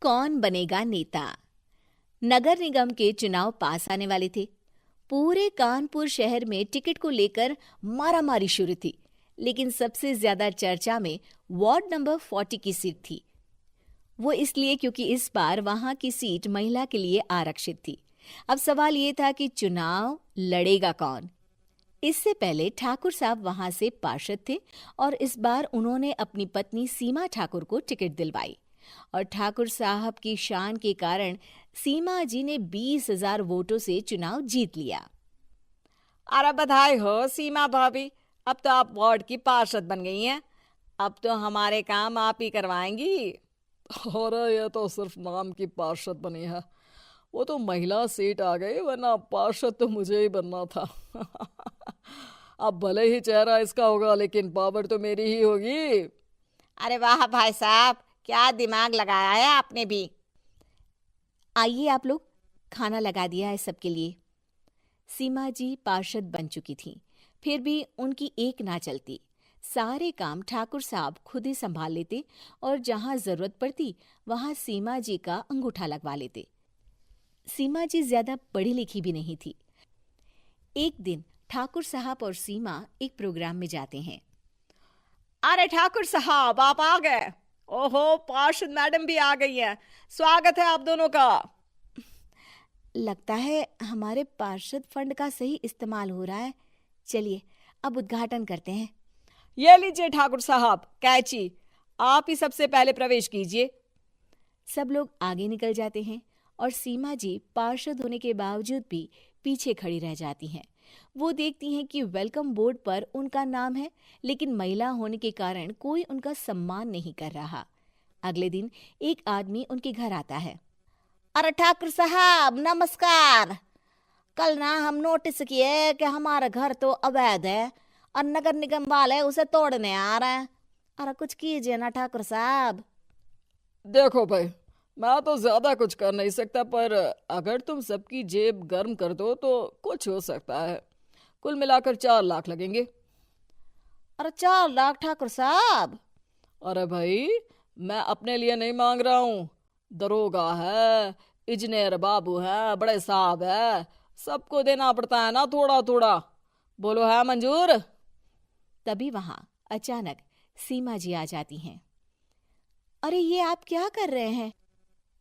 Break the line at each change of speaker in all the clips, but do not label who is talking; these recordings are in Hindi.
कौन बनेगा नेता। नगर निगम के चुनाव पास आने वाले थे। पूरे कानपुर शहर में टिकट को लेकर मारामारी शुरू थी, लेकिन सबसे ज्यादा चर्चा में वार्ड नंबर 40 की सीट थी। वो इसलिए क्योंकि इस बार वहां की सीट महिला के लिए आरक्षित थी। अब सवाल ये था कि चुनाव लड़ेगा कौन। इससे पहले ठाकुर साहब वहां से पार्षद थे और इस बार उन्होंने अपनी पत्नी सीमा ठाकुर को टिकट दिलवाई और ठाकुर साहब की शान के कारण सीमा जी ने 20,000 वोटों से चुनाव जीत लिया।
अरे बधाई हो सीमा भाभी, अब तो आप वार्ड की पार्षद बन गई हैं। अब तो हमारे काम आप ही करवाएंगी।
अरे ये तो सिर्फ नाम की पार्षद बनी है, वो तो महिला सीट आ गई, वरना पार्षद तो मुझे ही बनना था। अब भले ही चेहरा इसका होगा, लेकिन पावर तो मेरी ही होगी।
अरे वाह भाई साहब, क्या दिमाग लगाया है आपने भी।
आइए आप लोग, खाना लगा दिया है सबके लिए। सीमा जी पार्षद बन चुकी थीं, फिर भी उनकी एक ना चलती। सारे काम ठाकुर साहब खुद ही संभाल लेते और जहां जरूरत पड़ती वहां सीमा जी का अंगूठा लगवा लेते। सीमा जी ज्यादा पढ़ी लिखी भी नहीं थी। एक दिन ठाकुर साहब और सीमा एक प्रोग्राम में जाते हैं।
अरे ठाकुर साहब, आप आ गए। ओहो, पार्षद मैडम भी आ गई हैं। स्वागत है आप दोनों का।
लगता है हमारे पार्षद फंड का सही इस्तेमाल हो रहा है। चलिए अब उद्घाटन करते हैं।
ये लीजिए ठाकुर साहब कैची, आप ही सबसे पहले प्रवेश कीजिए।
सब लोग आगे निकल जाते हैं और सीमा जी पार्षद होने के बावजूद भी पीछे खड़ी रह जाती हैं। वो देखती हैं कि वेलकम बोर्ड पर उनका नाम है, लेकिन महिला होने के कारण कोई उनका सम्मान नहीं कर रहा। अगले दिन एक आदमी उनके घर आता है।
अरे ठाकुर साहब नमस्कार। कल ना हम नोटिस किए कि हमारा घर तो अवैध है और नगर निगम वाले उसे तोड़ने आ रहे हैं। अरे कुछ कीजिए ना ठाकुर साहब।
देखो भाई, मैं तो ज्यादा कुछ कर नहीं सकता, पर अगर तुम सबकी जेब गर्म कर दो तो कुछ हो सकता है। कुल मिलाकर 4 लाख लगेंगे।
अरे 4 लाख ठाकुर साहब?
अरे भाई, मैं अपने लिए नहीं मांग रहा हूँ। दरोगा है, इंजीनियर बाबू है, बड़े साहब है, सबको देना पड़ता है ना थोड़ा थोड़ा। बोलो है मंजूर?
तभी वहां अचानक सीमा जी आ जाती हैं। अरे ये आप क्या कर रहे हैं?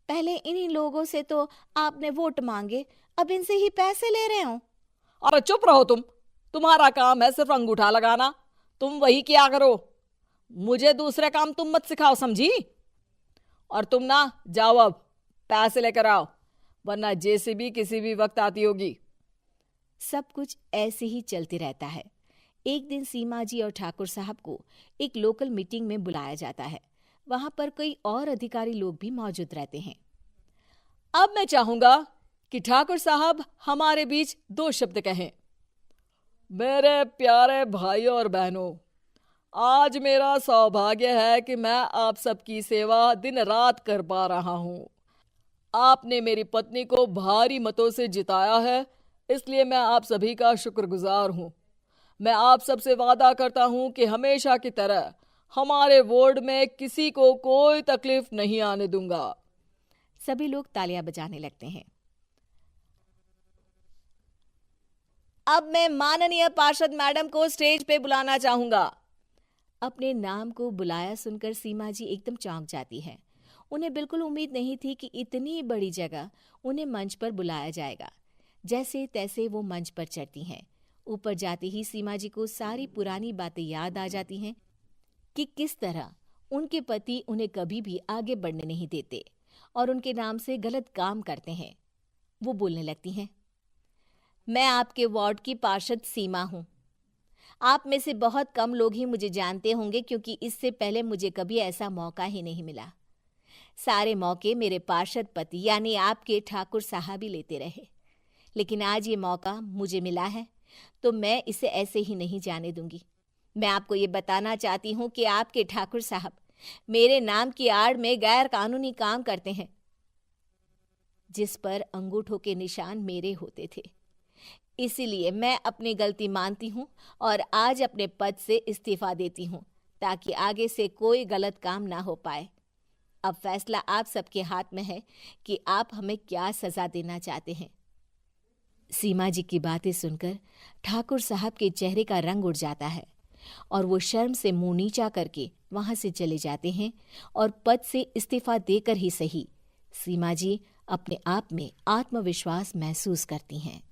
पहले इन्हीं लोगों से तो आपने वोट मांगे, अब इनसे ही पैसे ले रहे हो।
अरे चुप रहो तुम। तुम्हारा काम है सिर्फ अंगूठा लगाना, तुम वही किया करो। मुझे दूसरे काम तुम मत सिखाओ, समझी? और तुम ना जाओ, अब पैसे लेकर आओ, वरना जेसीबी किसी भी वक्त आती होगी।
सब कुछ ऐसे ही चलते रहता है। एक दिन सीमा जी और ठाकुर साहब को एक लोकल मीटिंग में बुलाया जाता है। वहां पर कई और अधिकारी लोग भी मौजूद रहते हैं।
अब मैं चाहूंगा कि ठाकुर साहब हमारे बीच 2 शब्द कहें।
मेरे प्यारे भाइयों और बहनों, आज मेरा सौभाग्य है कि मैं आप सबकी सेवा दिन रात कर पा रहा हूँ। आपने मेरी पत्नी को भारी मतों से जिताया है, इसलिए मैं आप सभी का शुक्रगुजार हूँ। मैं आप सबसे वादा करता हूँ कि हमेशा की तरह हमारे वार्ड में किसी को कोई तकलीफ नहीं आने दूंगा।
सभी लोग तालियां बजाने लगते हैं।
अब मैं माननीय पार्षद मैडम को स्टेज पे बुलाना चाहूंगा।
अपने नाम को बुलाया सुनकर सीमा जी एकदम चौंक जाती है। उन्हें बिल्कुल उम्मीद नहीं थी कि इतनी बड़ी जगह उन्हें मंच पर बुलाया जाएगा। जैसे तैसे वो मंच पर चढ़ती हैं। ऊपर जाते ही सीमा जी को सारी पुरानी बातें याद आ जाती हैं कि किस तरह उनके पति उन्हें कभी भी आगे बढ़ने नहीं देते और उनके नाम से गलत काम करते हैं। वो बोलने लगती हैं।
मैं आपके वार्ड की पार्षद सीमा हूँ। आप में से बहुत कम लोग ही मुझे जानते होंगे, क्योंकि इससे पहले मुझे कभी ऐसा मौका ही नहीं मिला। सारे मौके मेरे पार्षद पति यानी आपके ठाकुर साहब ही लेते रहे, लेकिन आज ये मौका मुझे मिला है तो मैं इसे ऐसे ही नहीं जाने दूंगी। मैं आपको ये बताना चाहती हूँ कि आपके ठाकुर साहब मेरे नाम की आड़ में गैर कानूनी काम करते हैं, जिस पर अंगूठों के निशान मेरे होते थे। इसीलिए मैं अपनी गलती मानती हूँ और आज अपने पद से इस्तीफा देती हूँ, ताकि आगे से कोई गलत काम ना हो पाए। अब फैसला आप सबके हाथ में है कि आप हमें क्या सजा देना चाहते हैं।
सीमा जी की बातें सुनकर ठाकुर साहब के चेहरे का रंग उड़ जाता है और वो शर्म से मुंह नीचा करके वहां से चले जाते हैं और पद से इस्तीफा देकर ही सही सीमा जी अपने आप में आत्मविश्वास महसूस करती हैं।